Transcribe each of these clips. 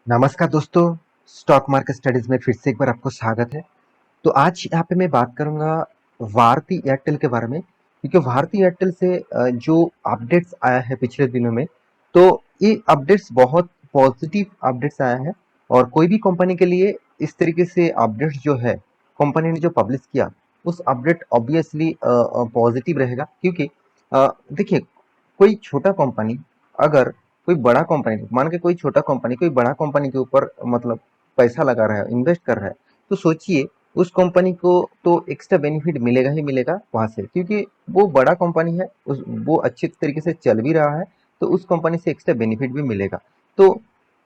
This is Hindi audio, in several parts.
नमस्कार दोस्तों, स्टॉक मार्केट स्टडीज में फिर से एक बार आपको स्वागत है। तो आज यहाँ पे मैं बात करूँगा भारती एयरटेल के बारे में, क्योंकि भारती एयरटेल से जो अपडेट्स आया है पिछले दिनों में, तो ये अपडेट्स बहुत पॉजिटिव अपडेट्स आया है। और कोई भी कंपनी के लिए इस तरीके से अपडेट्स जो है, कंपनी ने जो पब्लिश किया, उस अपडेट ऑब्वियसली पॉजिटिव रहेगा। क्योंकि देखिए, कोई छोटा कंपनी अगर कोई बड़ा कंपनी मान के कोई छोटा कंपनी कोई बड़ा कंपनी के ऊपर मतलब पैसा लगा रहा है, इन्वेस्ट कर रहा है, तो सोचिए उस कंपनी को तो एक्स्ट्रा बेनिफिट मिलेगा ही मिलेगा वहां से, क्योंकि वो बड़ा कंपनी है, वो अच्छे तरीके से चल भी रहा है, तो उस कंपनी से एक्स्ट्रा बेनिफिट भी मिलेगा। तो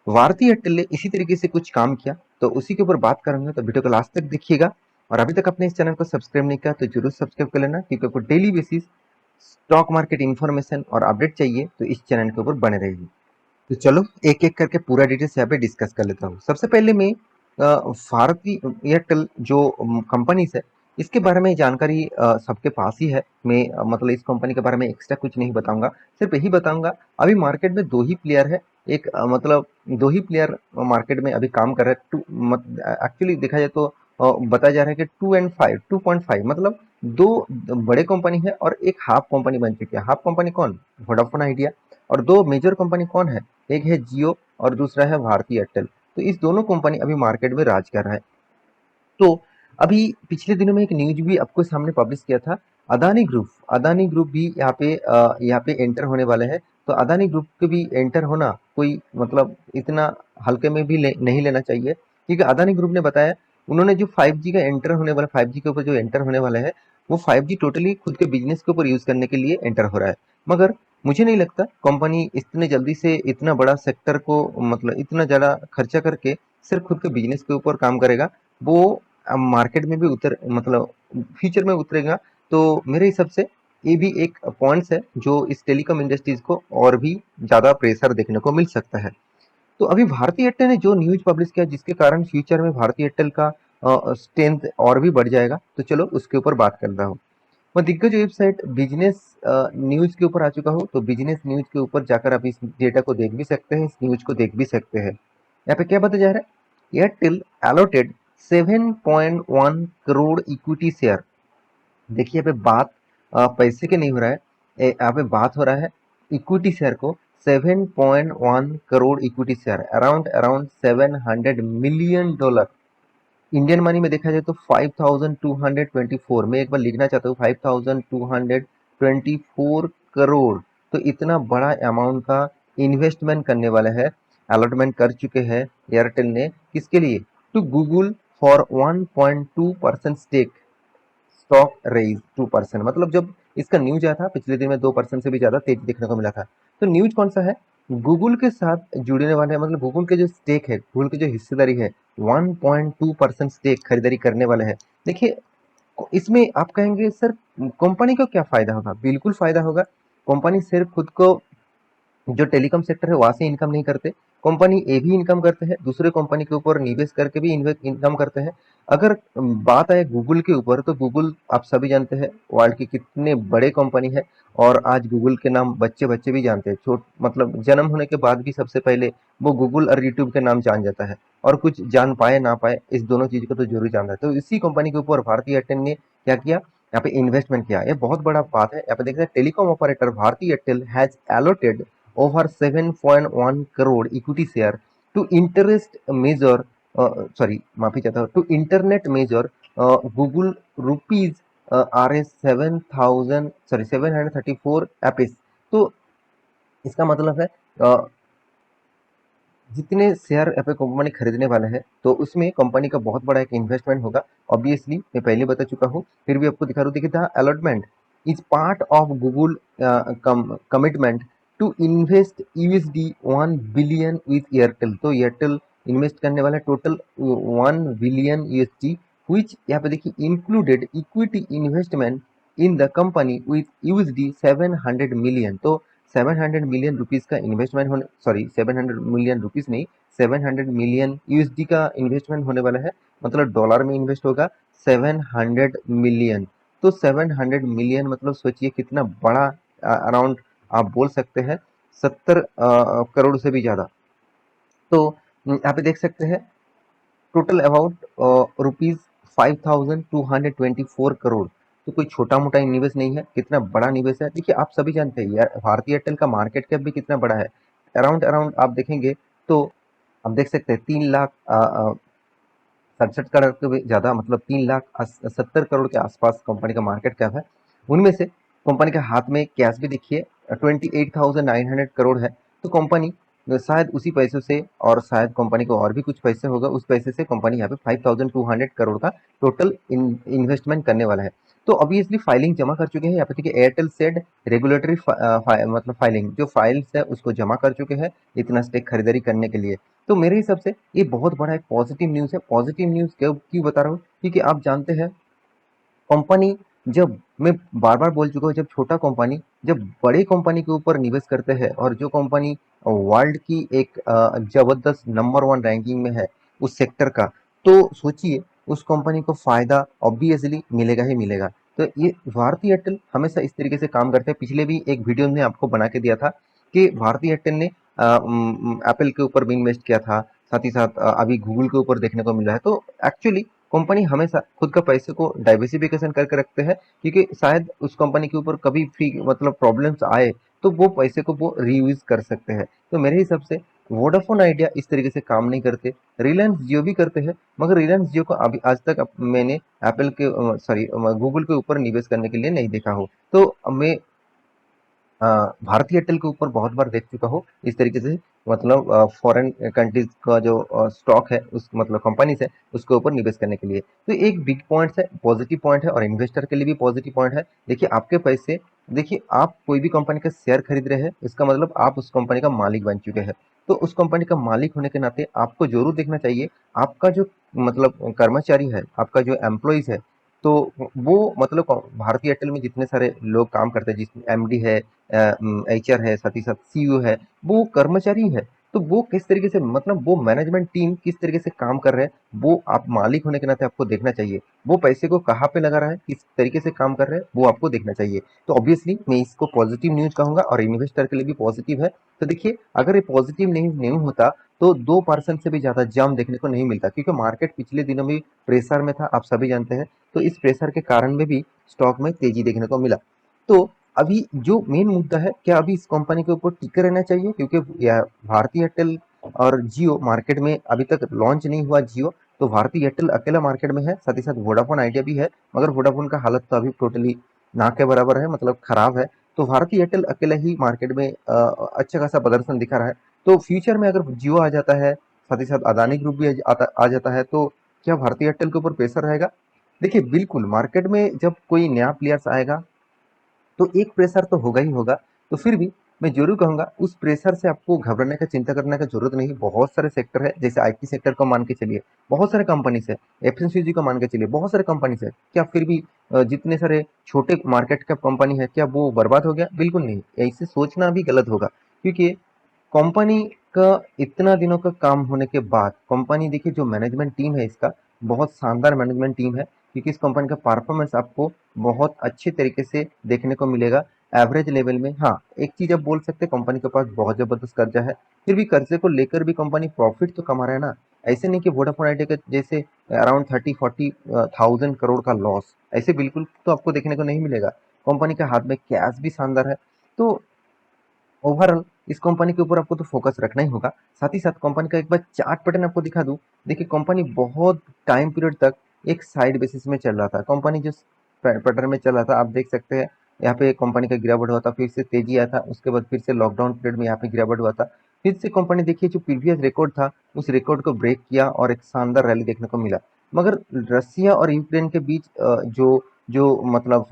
भारतीय एयरटेल ने इसी तरीके से कुछ काम किया, तो उसी के ऊपर बात करेंगे। तो वीडियो को लास्ट तक देखिएगा। और अभी तक अपने इस चैनल को सब्सक्राइब नहीं किया तो जरूर सब्सक्राइब कर लेना, क्योंकि आपको daily basis stock market information और अपडेट चाहिए तो इस चैनल के ऊपर बने रहिए। तो चलो एक एक करके पूरा डिटेल्स यहाँ पे डिस्कस कर लेता हूँ। सबसे पहले मैं भारती एयरटेल जो कंपनीज है, इसके बारे में जानकारी सबके पास ही है। मैं मतलब इस कंपनी के बारे में एक्स्ट्रा कुछ नहीं बताऊंगा, सिर्फ यही बताऊंगा अभी मार्केट में दो ही प्लेयर है। एक मतलब दो ही प्लेयर मार्केट में अभी काम कर रहे हैं। एक्चुअली देखा जाए तो बताया जा रहा है कि 2.5 मतलब दो बड़े कंपनी है और एक हाफ कंपनी बन चुकी है। हाफ कंपनी कौन? Vodafone idea. और दो मेजर कंपनी कौन है? एक है जियो और दूसरा है भारती एयरटेल। तो इस दोनों कंपनी अभी मार्केट में राज कर रहा है। तो अभी पिछले दिनों में एक न्यूज भी आपको सामने पब्लिश किया था। अदानी ग्रुप भी यहाँ पे एंटर होने वाले हैं। तो अदानी ग्रुप के भी एंटर होना कोई मतलब इतना हल्के में भी नहीं लेना चाहिए, क्योंकि अदानी ग्रुप ने बताया, उन्होंने जो 5G का एंटर होने वाला 5G के ऊपर जो एंटर होने वाला है, वो 5G टोटली खुद के बिजनेस के ऊपर यूज करने के लिए एंटर हो रहा है। मगर मुझे नहीं लगता कंपनी इतने जल्दी से इतना बड़ा सेक्टर को मतलब इतना ज़्यादा खर्चा करके सिर्फ खुद के बिजनेस के ऊपर काम करेगा। वो मार्केट में भी उतर मतलब फ्यूचर में उतरेगा। तो मेरे हिसाब से ये भी एक पॉइंट्स है जो इस टेलीकॉम इंडस्ट्रीज को और भी ज़्यादा प्रेशर देखने को मिल सकता है। तो अभी भारती एयरटेल ने जो न्यूज पब्लिश किया, जिसके कारण फ्यूचर में भारती एयरटेल का स्ट्रेंथ और भी बढ़ जाएगा, तो चलो उसके ऊपर बात कर रहा हूँ। मैं दिग्गज वेबसाइट बिजनेस न्यूज के ऊपर आ चुका हूँ। तो बिजनेस न्यूज के ऊपर जाकर आप इस डेटा को देख भी सकते हैं, इस न्यूज को देख भी सकते हैं। यहाँ पे क्या बताया जा रहा है? Airtel allotted 7.1 crore equity share. देखिए यहाँ पे बात पैसे के नहीं हो रहा है, यहाँ पे बात हो रहा है इक्विटी शेयर को। 7.1 crore equity share, around around $700 million. Indian money में देखा जाए तो 5224, मैं एक बार लिखना चाहता हूँ 5224 करोड़। तो इतना बड़ा अमाउंट का इन्वेस्टमेंट करने वाला है, अलॉटमेंट कर चुके हैं एयरटेल ने। किसके लिए? To Google for 1.2% stake. Stock rise 2%, मतलब जब इसका न्यूज आया था पिछले दिन में 2% से भी ज्यादा तेज देखने को मिला था। तो न्यूज कौन सा है? गूगल के साथ जुड़ने वाले मतलब गूगल के जो स्टेक है, गूगल की जो हिस्सेदारी है, 1.2% स्टेक खरीदारी करने वाले हैं। देखिए, इसमें आप कहेंगे सर कंपनी को क्या फायदा होगा? बिल्कुल फायदा होगा। कंपनी सिर्फ खुद को जो टेलीकॉम सेक्टर है वहां से इनकम नहीं करते, कंपनी ये भी इनकम करते हैं, दूसरे कंपनी के ऊपर निवेश करके भी इनकम करते हैं। अगर बात आए गूगल के ऊपर, तो गूगल आप सभी जानते हैं वर्ल्ड की कितने बड़े कंपनी है। और आज गूगल के नाम बच्चे बच्चे भी जानते हैं, छोट मतलब जन्म होने के बाद भी सबसे पहले वो गूगल और यूट्यूब के नाम जान जाता है। और कुछ जान पाए ना पाए, इस दोनों चीज को तो जरूर जानता है। तो इसी कंपनी के ऊपर भारतीय एयरटेल ने क्या किया? यहाँ पे इन्वेस्टमेंट किया। ये बहुत बड़ा बात है। यहाँ पे देखते हैं telecom operator Bharti Airtel has allotted over 7.1 crore equity share to interest measure sorry माफी चाहता हूँ, to internet measure Google rupees R S 734 Apis. तो इसका मतलब है जितने शेयर यहाँ पे कंपनी खरीदने वाला है, तो उसमें कंपनी का बहुत बड़ा एक इन्वेस्टमेंट होगा। ऑब्वियसली मैं पहले बता चुका हूँ, फिर भी आपको दिखा दूँ। देखिए, the allotment is part of Google commitment to invest $1 billion with Airtel. तो एयरटेल इन्वेस्ट करने वाला टोटल $1 बिलियन, विच यहाँ पे देखिए included equity investment in the company with $700 million. तो 700 मिलियन रुपीज का इन्वेस्टमेंट होने, सॉरी 700 मिलियन रुपीज नहीं, 700 मिलियन USD का इन्वेस्टमेंट होने वाला है। मतलब डॉलर में इन्वेस्ट होगा 700 मिलियन। तो 700 मिलियन मतलब सोचिए कितना बड़ा, अराउंड आप बोल सकते हैं 70 करोड़ से भी ज्यादा। तो यहाँ पे देख सकते हैं टोटल अबाउट रुपीज 5224 करोड़। तो कोई छोटा मोटा निवेश नहीं है, कितना बड़ा निवेश है। देखिए आप सभी जानते हैं यार, भारतीय एयरटेल का मार्केट कैप भी कितना बड़ा है। अराउंड अराउंड आप देखेंगे तो आप देख सकते हैं 3 लाख 67 करोड़ के भी ज्यादा, मतलब 3,70 करोड़ के आसपास कंपनी का मार्केट कैप है। उनमें से कंपनी के हाथ में कैश भी देखिए 28,900 करोड़ है। तो कंपनी शायद उसी पैसों से, और शायद कंपनी को और भी कुछ पैसे होगा, उस पैसे से कंपनी यहाँ पे 5,200 करोड़ का टोटल इन्वेस्टमेंट करने वाला है। तो ऑब्वियसली फाइलिंग जमा कर चुके हैं। यहाँ पे देखिए एयरटेल सेड रेगुलेटरी मतलब फाइलिंग जो फाइल्स है उसको जमा कर चुके हैं इतना स्टेक खरीदारी करने के लिए। तो मेरे हिसाब से ये बहुत बड़ा एक पॉजिटिव न्यूज़ है। पॉजिटिव न्यूज़ क्यों क्यों बता रहा हूँ, क्योंकि आप जानते हैं कंपनी, जब मैं बार बार बोल चुका हूँ, जब छोटा कंपनी जब बड़ी कंपनी के ऊपर निवेश करते हैं, और जो कंपनी वर्ल्ड की एक जबरदस्त नंबर 1 रैंकिंग में है उस सेक्टर का, तो सोचिए उस कंपनी को फायदा ऑब्वियसली मिलेगा ही मिलेगा। तो ये भारतीय एयरटेल हमेशा इस तरीके से काम करते हैं। पिछले भी एक वीडियो में आपको बना के दिया था कि भारतीय एयरटेल ने एप्पल के ऊपर भी इन्वेस्ट किया था, साथ ही साथ अभी गूगल के ऊपर देखने को मिल रहा है। तो एक्चुअली कंपनी हमेशा खुद का पैसे को डाइवर्सिफिकेशन करके रखते हैं, क्योंकि शायद उस कंपनी के ऊपर कभी भी मतलब प्रॉब्लम्स आए तो वो पैसे को वो रीयूज कर सकते हैं। तो मेरे हिसाब से वोडाफोन आइडिया इस तरीके से काम नहीं करते, रिलायंस जियो भी करते हैं, मगर रिलायंस जियो को अभी आज तक मैंने एप्पल के सॉरी गूगल के ऊपर निवेश करने के लिए नहीं देखा हो। तो मैं भारतीय एयरटेल के ऊपर बहुत बार देख चुका हूँ इस तरीके से, मतलब फॉरेन कंट्रीज का जो स्टॉक है उस मतलब कंपनीज है उसके ऊपर निवेश करने के लिए। तो एक बिग पॉइंट है, पॉजिटिव पॉइंट है, और इन्वेस्टर के लिए भी पॉजिटिव पॉइंट है। देखिए आपके पैसे, देखिए आप कोई भी कंपनी का शेयर खरीद रहे हैं, इसका मतलब आप उस कंपनी का मालिक बन चुके हैं। तो उस कंपनी का मालिक होने के नाते आपको जरूर देखना चाहिए आपका जो मतलब कर्मचारी है, आपका जो एम्प्लॉइज है, तो वो मतलब भारतीय एयरटेल में जितने सारे लोग काम करते हैं, जिसमें एमडी है, एचआर है, साथ ही साथ सीईओ है, वो कर्मचारी है। तो वो किस तरीके से, मतलब वो मैनेजमेंट टीम किस तरीके से काम कर रहे हैं, वो आप मालिक होने के नाते आपको देखना चाहिए। वो पैसे को कहाँ पे लगा रहा है, किस तरीके से काम कर रहे हैं, वो आपको देखना चाहिए। तो ऑब्वियसली मैं इसको पॉजिटिव न्यूज कहूंगा, और इन्वेस्टर के लिए भी पॉजिटिव है। तो देखिए अगर ये पॉजिटिव नहीं होता तो 2% से भी ज्यादा जंप देखने को नहीं मिलता, क्योंकि मार्केट पिछले दिनों में प्रेशर में था, आप सभी जानते हैं। तो इस प्रेशर के कारण में भी स्टॉक में तेजी देखने को मिला। तो अभी जो मेन मुद्दा है, क्या अभी इस कंपनी के ऊपर टिके रहना चाहिए, क्योंकि यह भारतीय एयरटेल और जियो मार्केट में अभी तक लॉन्च नहीं हुआ जियो। तो भारतीय एयरटेल अकेला मार्केट में है, साथ ही साथ वोडाफोन आइडिया भी है, मगर वोडाफोन का हालत तो अभी टोटली ना के बराबर है, मतलब खराब है। तो भारतीय एयरटेल अकेला ही मार्केट में अच्छा खासा प्रदर्शन दिखा रहा है। तो फ्यूचर में अगर जियो आ जाता है, साथ ही साथ अदानी ग्रुप भी आ जाता है, तो क्या भारतीय एयरटेल के ऊपर प्रेशर रहेगा? देखिए बिल्कुल, मार्केट में जब कोई नया प्लेयर्स आएगा तो एक प्रेशर तो होगा ही होगा। तो फिर भी मैं जरूर कहूंगा उस प्रेशर से आपको घबराने का, चिंता करने का जरूरत नहीं। बहुत सारे सेक्टर है, जैसे आईटी सेक्टर को मान के चलिए, बहुत सारे कंपनीज है। एफएमसीजी को मान के चलिए, बहुत सारे कंपनीज है। क्या फिर भी जितने सारे छोटे मार्केट का कंपनी है, क्या वो बर्बाद हो गया? बिल्कुल नहीं, ऐसे सोचना भी गलत होगा। क्योंकि कंपनी का इतना दिनों का काम होने के बाद, कंपनी देखिए जो मैनेजमेंट टीम है इसका, बहुत शानदार मैनेजमेंट टीम है, क्योंकि इस कंपनी का परफॉर्मेंस आपको बहुत अच्छे तरीके से देखने को मिलेगा एवरेज लेवल में। हाँ, एक चीज आप बोल सकते हैं, कंपनी के पास बहुत जबरदस्त कर्जा है, फिर भी कर्जे को लेकर भी कंपनी प्रॉफिट तो कमा रहा है ना। ऐसे नहीं कि वोडाफोन आइडिया के जैसे अराउंड 30-40 थाउजेंड करोड़ का लॉस, ऐसे बिल्कुल तो आपको देखने को नहीं मिलेगा। कंपनी के हाथ में कैश भी शानदार है। तो ओवरऑल इस कंपनी के ऊपर आपको तो फोकस रखना ही होगा। साथ ही साथ कंपनी का एक बार चार्ट पैटर्न आपको दिखा दूं। देखिए कंपनी बहुत टाइम पीरियड तक एक साइड बेसिस में चल रहा था। कंपनी जो पैटर्न में चल रहा था, आप देख सकते हैं यहाँ पे कंपनी का गिरावट हुआ था, फिर से तेजी आया था, उसके बाद फिर से लॉकडाउन पीरियड में यहाँ पे गिरावट हुआ था, फिर से कंपनी देखिए जो प्रीवियस रिकॉर्ड था उस रिकॉर्ड को ब्रेक किया और एक शानदार रैली देखने को मिला। मगर रसिया और यूक्रेन के बीच जो जो मतलब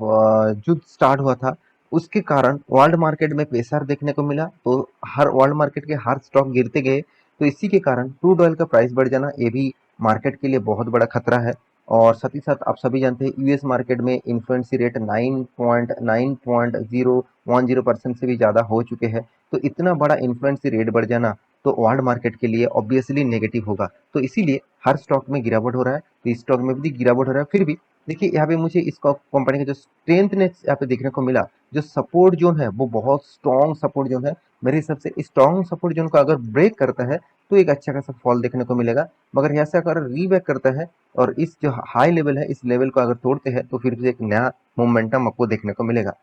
युद्ध स्टार्ट हुआ था, उसके कारण वर्ल्ड मार्केट में प्रेशर देखने को मिला, तो हर वर्ल्ड मार्केट के हर स्टॉक गिरते गए। तो इसी के कारण क्रूड ऑयल का प्राइस बढ़ जाना, ये भी मार्केट के लिए बहुत बड़ा खतरा है। और साथ ही साथ आप सभी जानते हैं यूएस मार्केट में इन्फ्लेशन रेट 9.010% से भी ज़्यादा हो चुके हैं। तो इतना बड़ा इन्फ्लेशन रेट बढ़ जाना तो वर्ल्ड मार्केट के लिए ऑब्वियसली नेगेटिव होगा। तो इसीलिए हर स्टॉक में गिरावट हो रहा है, तो इस स्टॉक में भी गिरावट हो रहा है। फिर भी देखिए यहाँ पे मुझे इस कंपनी का जो स्ट्रेंथनेस यहाँ पे देखने को मिला, जो सपोर्ट जोन है वो बहुत स्ट्रॉन्ग सपोर्ट जोन है। मेरे हिसाब से स्ट्रॉन्ग सपोर्ट जोन को अगर ब्रेक करता है तो एक अच्छा खासा फॉल देखने को मिलेगा। मगर यहाँ से अगर रीबैक करता है और इस जो हाई लेवल है, इस लेवल को अगर तोड़ते हैं तो फिर से एक नया मोमेंटम आपको देखने को मिलेगा।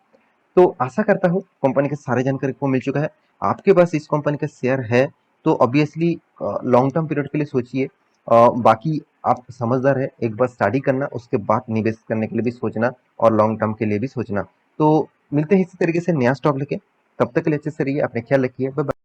तो आशा करता हूँ कंपनी के सारे जानकारी को मिल चुका है। आपके पास इस कंपनी का शेयर है तो ऑब्वियसली लॉन्ग टर्म पीरियड के लिए सोचिए। बाकी आप समझदार है, एक बार स्टडी करना, उसके बाद निवेश करने के लिए भी सोचना और लॉन्ग टर्म के लिए भी सोचना। तो मिलते हैं इसी तरीके से नया स्टॉक लेके। तब तक के लिए अच्छे से रहिए, अपने ख्याल रखिए। Bye bye.